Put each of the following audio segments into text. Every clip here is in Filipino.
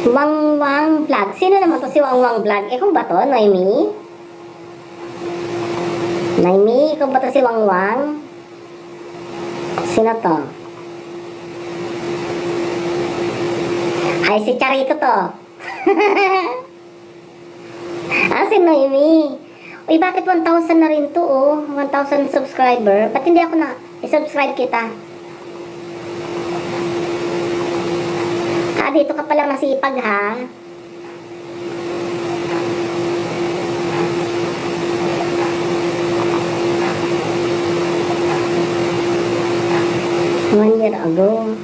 Wangwang Vlog. Sino naman to si Wangwang Vlog? Kung ba to, Noemi? Noemi, ikaw ba to si Wangwang? Sino to? Ay, si Charito to. Si Noemi. Uy, bakit 1,000 na rin to, oh? 1,000 subscriber. Ba't hindi ako na i-subscribe kita? Dito ka pala masipag, ha? One year ago.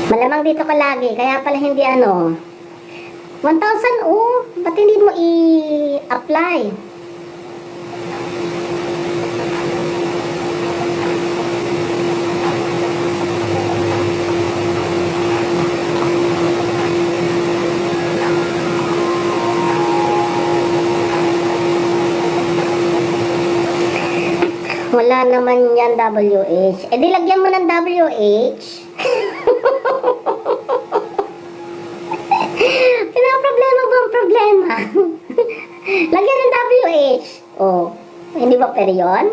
Malamang dito ka lagi, kaya pala hindi 1,000, oh. Ba't hindi mo i-apply? Wala naman yan, WH. Di lagyan mo ng WH. Pinaproblema ba ang problema? Lagyan ng WH. Oh, hindi ba pwede yun?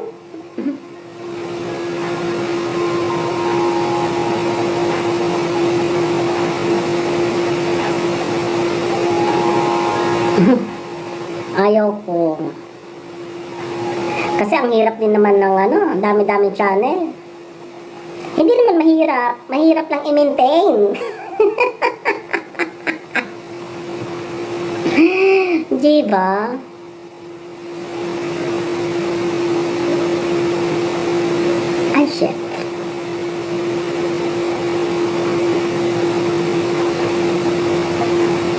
Ayaw ko. Kasi ang hirap din naman ng ang dami-dami channel. Hindi naman mahirap. Mahirap lang i-maintain. Diba? Ay, shit.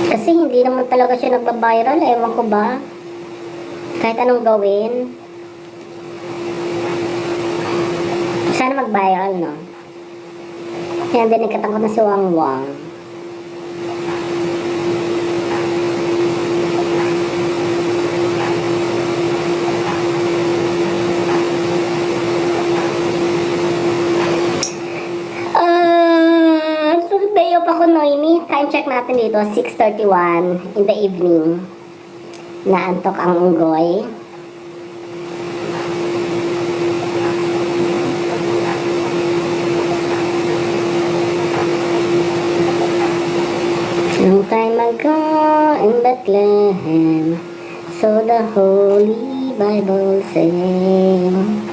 Kasi hindi naman talaga siya nagbabiral. Ewan ko ba? Kahit anong gawin. Sana mag-viral, no? Kaya din nagkatakot na si Wangwang. Day off ako, Noemi. Time check natin dito, 6:31 in the evening. Naantok ang unggoy. Long time ago in Bethlehem, so the Holy Bible sang.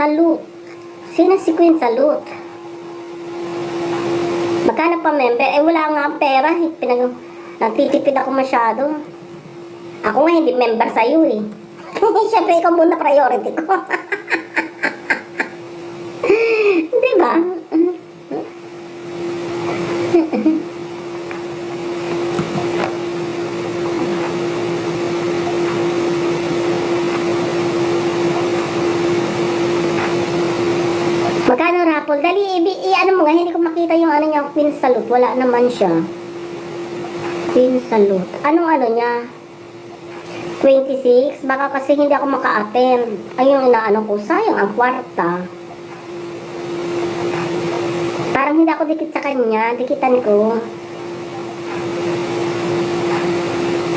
Salute. Sino si Queen Salute? Magkano pa member? Wala nga ang pera. Nagtitipid ako masyado. Ako nga hindi member sa'yo eh. Siyempre ikaw muna priority ko. Diba? Magkano raffle? Dali, ano mo nga, hindi ko makita yung niya, Queen Salute. Wala naman siya. Queen Salute. Anong niya? 26? Baka kasi hindi ako maka-attend. Ay, yung inaano ko, sayang ang kwarta. Parang hindi ako dikit sa kanya. Dikitan ko.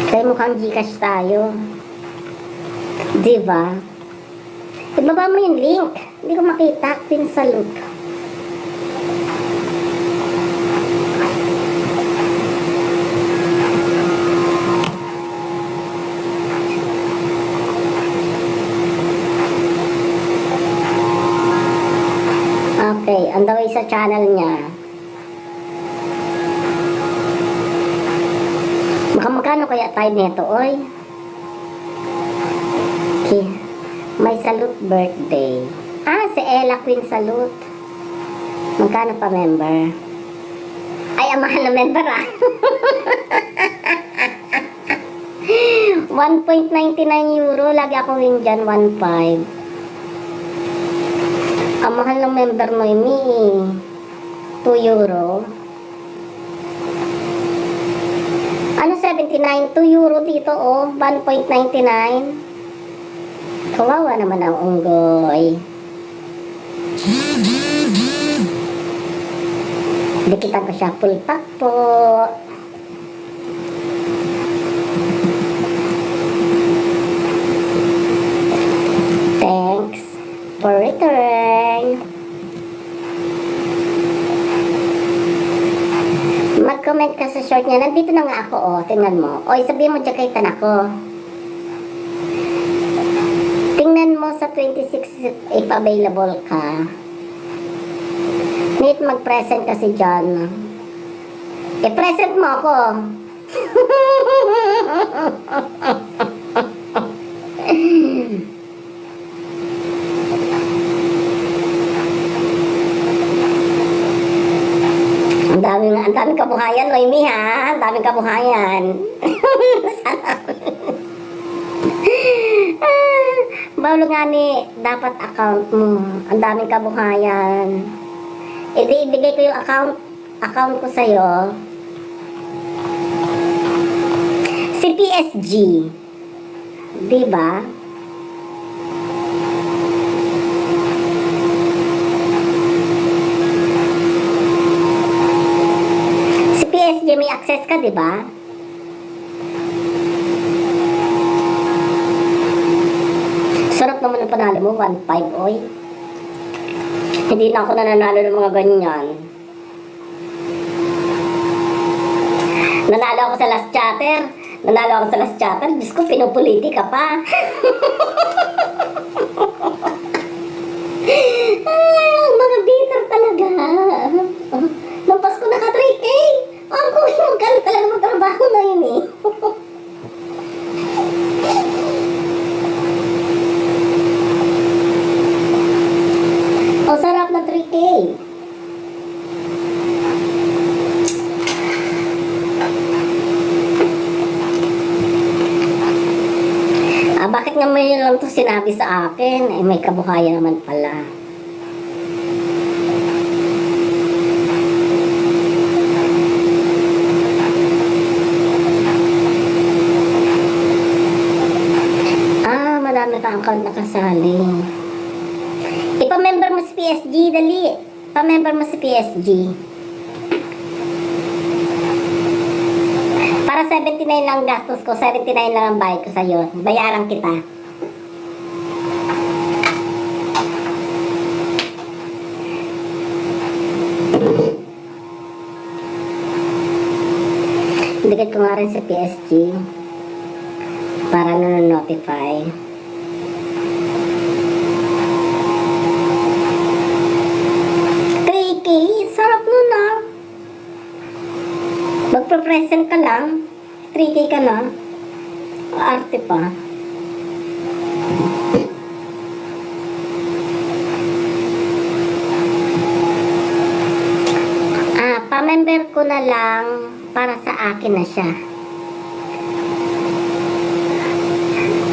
Kaya mukhang Gcash tayo. Diba? Ibaba mo yung link. Hindi ko makita. Queen Salute. Okay. On the way sa channel niya. Magkano Ano kaya tayo nito, oy? Okay. May Salute birthday. Ah, si Ella Queen Salute. Magkano pa member? Ay, ang mahal na member ah. 1.99 euro. Lagi ako rin dyan, 1.5. Ang mahal ng member mo, Amy. 2 euro. Ano 79? 2 euro dito, oh. 1.99. Kawawa naman ang unggoy. Dikitan ko siya. Full pack po. Thanks for return. Mag-comment ka sa short niya. Nandito na nga ako, oh. Tingnan mo. O, sabihin mo dyan kay Tanako. Tingnan mo sa 26 if available ka. Need mag-present kasi dyan. I-present mo ako. Ang daming kabuhayan, Noemi, ha? Ang daming kabuhayan. Bawlo nga ni, dapat account mo. Ang daming kabuhayan. Ibigay ko yung account ko sa'yo. Si PSG. Diba? Si PSG may access ka, diba? Sarap naman ang panalo mo, 1.5, oy. Hindi na ako nananalo ng mga ganyan. Nanalo ako sa last chatter. Diyos ko, pinupoliti ka pa. Mga bitter talaga. Lampas ko naka 3K. Ang kuhin mo, gano'n talaga magtrabaho na yun eh. Ang sarap na 3K. Bakit nga may lang to sinabi sa akin? Eh, may kabuhayan naman pala. Marami pa account nakasali. Ipa-member mo si PSG, dali. Pa-member mo si PSG. Para 79 lang gastos ko, 79 lang ang bayad ko sa'yo. Bayaran kita. Dikit ko nga rin sa PSG para notify. Sarap nun ah. Magpa-present ka lang. 3K ka na. Arte pa. Pa-member ko na lang para sa akin na siya.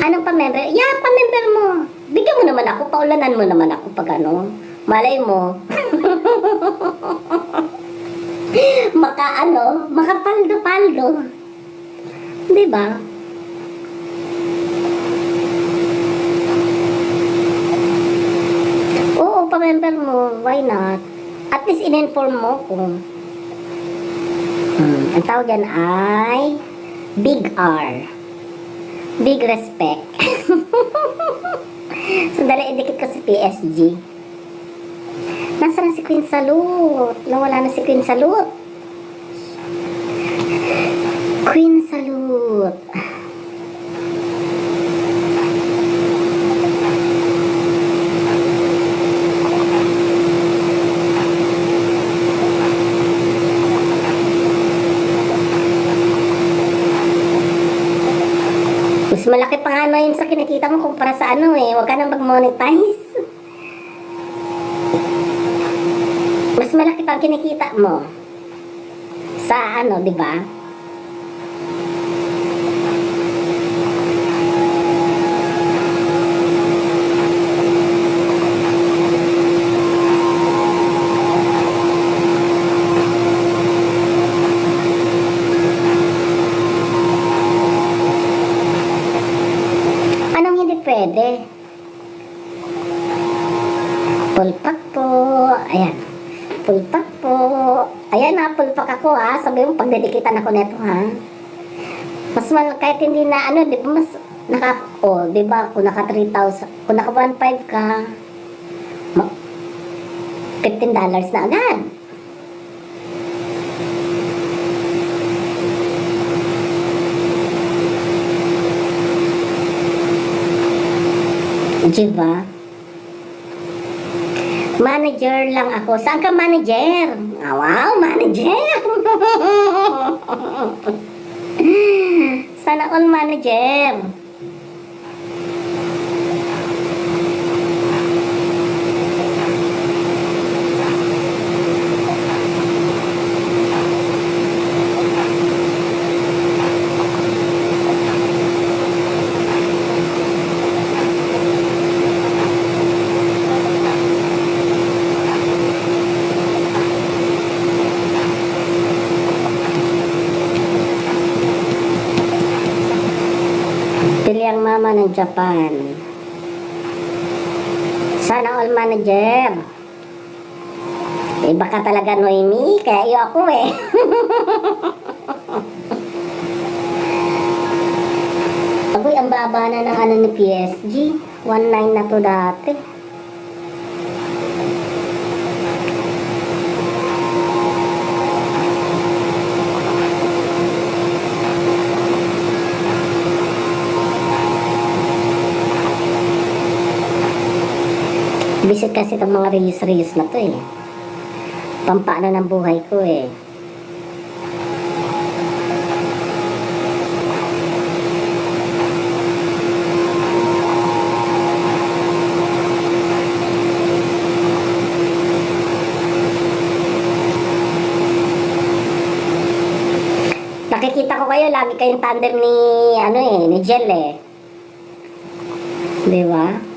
Anong pa-member? Yeah, pa-member mo. Bigyan mo naman ako. Paulanan mo naman ako pag ano. Malay mo. Makapaldo-paldo. Diba? Oo, pa-member mo. Why not? At least in-inform mo kung ang tawag dyan ay Big R. Big respect. Sandali, idikit ko si PSG. Nasaan na si Queen Salute? Nawala na si Queen Salute. Queen Salute. kinikita mo kumpara sa ano eh. Huwag ka nang mag-monetize. Mas malaki pang kinikita mo. Sa ano, di ba? Anong hindi pwede? Pulpak po. Ayan. Pulpak po. Ayan na, pulpak ako ha. Sabi mo, pagdedikitan ako neto ha. Mas kahit hindi na ano, di ba mas di ba, kung naka 3,000, kung naka 1,500 ka, $15 na agad. Diba? Manager lang ako. Saan ka manager? Ah, wow, manager! Sana all manager. Pili ang mama ng Japan. Sana all manager. Iba ka talaga, Noemi. Kaya iyo ako eh. Agoy, ang baba na ng ano ni PSG. 1.9 na to dati. Visit kasi itong mga reels na to eh. Pampaano ng buhay ko eh. Nakikita ko kayo, lagi kayong tandem ni, ano eh, ni Jel eh. Di ba?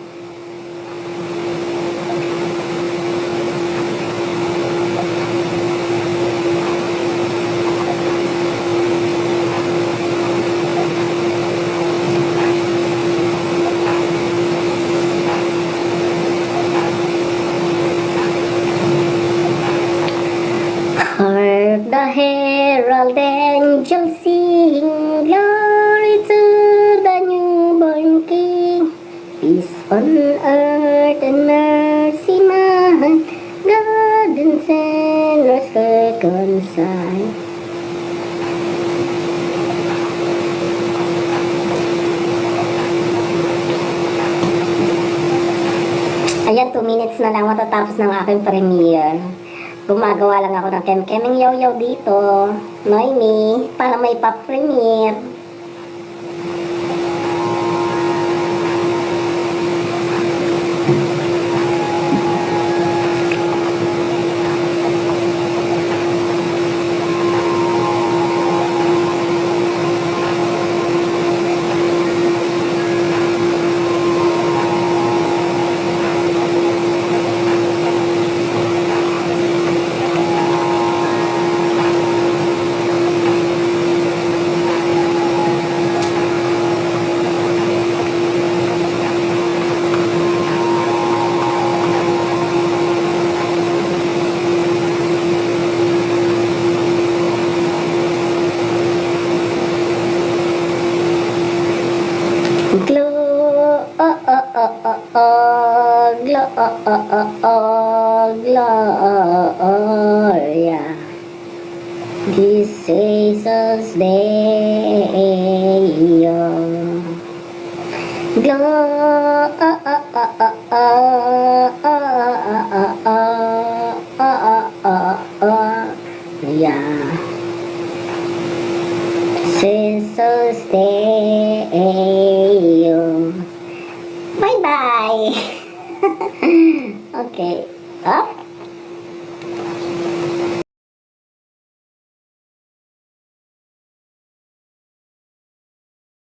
Heard the herald angels sing, glory to the newborn King. Peace on earth and mercy man, God and sinners reconcile. Ayan, 2 minutes na lang matatapos ng aking premiere. Gumagawa lang ako ng kem-keming yaw-yaw dito, Noemi, para may pa-premiere. Gloria. This Jesus Day. Gloria. Jesus Day. Bye! Okay. Up.